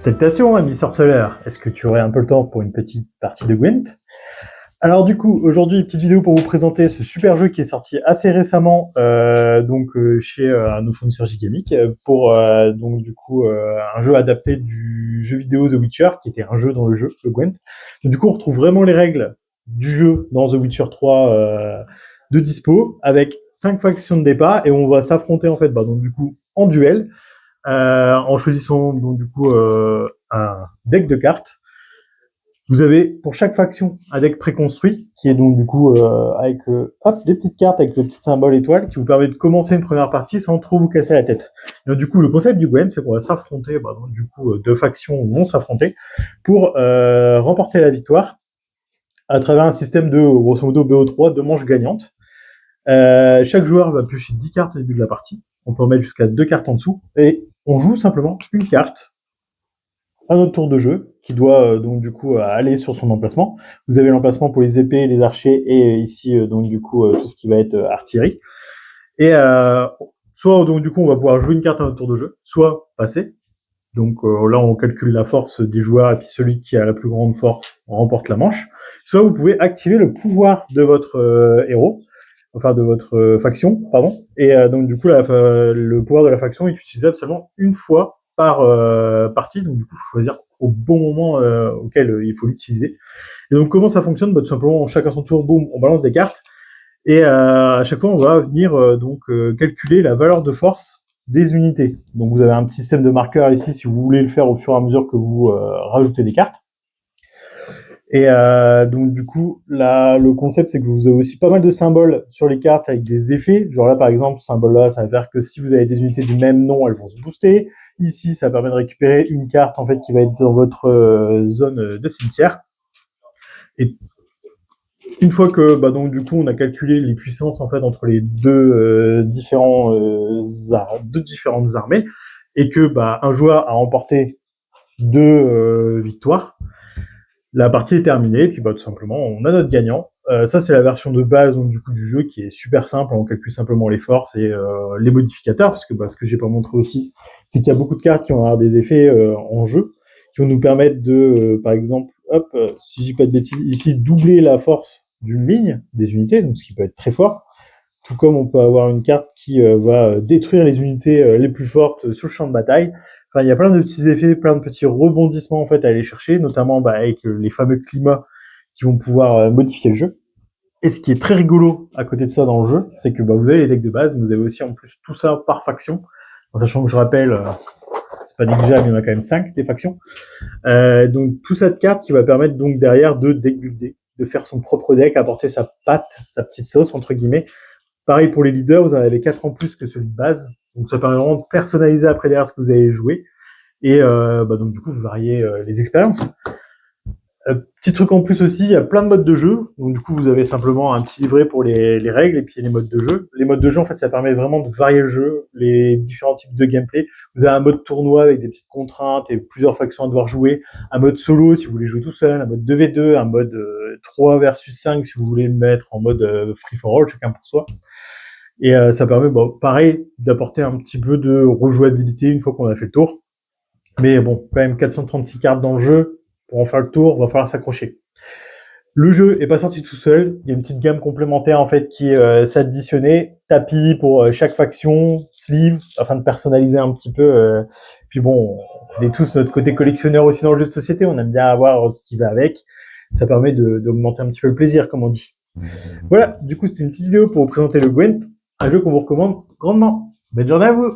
Salutations, ami sorceleur. Est-ce que tu aurais un peu le temps pour une petite partie de Gwent? Alors du coup, aujourd'hui, petite vidéo pour vous présenter ce super jeu qui est sorti assez récemment, chez un de nos fournisseurs Gigamic, pour un jeu adapté du jeu vidéo The Witcher, qui était un jeu dans le jeu, le Gwent. Donc, du coup, on retrouve vraiment les règles du jeu dans The Witcher 3 de dispo, avec 5 factions de départ, et on va s'affronter en fait, en duel. En choisissant un deck de cartes. Vous avez pour chaque faction un deck préconstruit qui est avec des petites cartes avec le petit symbole étoile qui vous permet de commencer une première partie sans trop vous casser la tête. Et donc, du coup, le concept du Gwent, c'est qu'on va s'affronter, deux factions vont s'affronter pour remporter la victoire à travers un système de, grosso modo, BO3, de manches gagnantes. Chaque joueur va piocher 10 cartes au début de la partie. On peut en mettre jusqu'à 2 cartes en dessous. Et on joue simplement une carte à notre tour de jeu, qui doit aller sur son emplacement. Vous avez l'emplacement pour les épées, les archers, et ici tout ce qui va être artillerie. Et soit on va pouvoir jouer une carte à notre tour de jeu, soit passer. Donc là, on calcule la force des joueurs, et puis celui qui a la plus grande force remporte la manche. Soit vous pouvez activer le pouvoir de votre héros, enfin de votre faction, pardon. Et le pouvoir de la faction est utilisable seulement une fois par partie. Donc du coup, il faut choisir au bon moment auquel il faut l'utiliser. Et donc comment ça fonctionne? Tout simplement, chacun son tour, boum, on balance des cartes. Et à chaque fois, on va venir calculer la valeur de force des unités. Donc vous avez un petit système de marqueurs ici si vous voulez le faire au fur et à mesure que vous rajoutez des cartes. Et le concept, c'est que vous avez aussi pas mal de symboles sur les cartes avec des effets. Genre là, par exemple, ce symbole-là, ça va faire que si vous avez des unités du même nom, elles vont se booster. Ici, ça permet de récupérer une carte, en fait, qui va être dans votre zone de cimetière. Et une fois que, on a calculé les puissances, en fait, entre les deux différentes armées, et que, un joueur a remporté 2 victoires, la partie est terminée, et puis tout simplement, on a notre gagnant. Ça, c'est la version de base du jeu qui est super simple. On calcule simplement les forces et les modificateurs, parce que ce que j'ai pas montré aussi, c'est qu'il y a beaucoup de cartes qui vont avoir des effets en jeu, qui vont nous permettre de, par exemple, si je dis pas de bêtises, ici, doubler la force d'une ligne des unités, donc ce qui peut être très fort. Tout comme on peut avoir une carte qui va détruire les unités les plus fortes sur le champ de bataille. Enfin, il y a plein de petits effets, plein de petits rebondissements en fait à aller chercher, notamment avec les fameux climats qui vont pouvoir modifier le jeu. Et ce qui est très rigolo à côté de ça dans le jeu, c'est que vous avez les decks de base, mais vous avez aussi en plus tout ça par faction. En sachant que je rappelle, c'est pas négligeable, il y en a quand même 5 des factions. Donc tout ça de cartes qui va permettre donc derrière de deck builder, de faire son propre deck, apporter sa patte, sa petite sauce entre guillemets. Pareil pour les leaders, vous en avez 4 en plus que celui de base. Donc ça permet vraiment de personnaliser après derrière ce que vous allez jouer. Et vous variez les expériences. Petit truc en plus aussi, il y a plein de modes de jeu. Donc du coup, vous avez simplement un petit livret pour les règles et puis les modes de jeu. Les modes de jeu, en fait, ça permet vraiment de varier le jeu, les différents types de gameplay. Vous avez un mode tournoi avec des petites contraintes et plusieurs factions à devoir jouer. Un mode solo si vous voulez jouer tout seul. Un mode 2v2, un mode 3 versus 5 si vous voulez le mettre en mode free for all, chacun pour soi. Et ça permet, pareil, d'apporter un petit peu de rejouabilité une fois qu'on a fait le tour. Mais bon, quand même 436 cartes dans le jeu, pour en faire le tour, va falloir s'accrocher. Le jeu est pas sorti tout seul, il y a une petite gamme complémentaire en fait qui s'est additionnée, tapis pour chaque faction, sleeve, afin de personnaliser un petit peu. Puis bon, on est tous notre côté collectionneur aussi dans le jeu de société, on aime bien avoir ce qui va avec. Ça permet d'augmenter un petit peu le plaisir, comme on dit. Voilà, du coup c'était une petite vidéo pour vous présenter le Gwent, un jeu qu'on vous recommande grandement. Bonne journée à vous!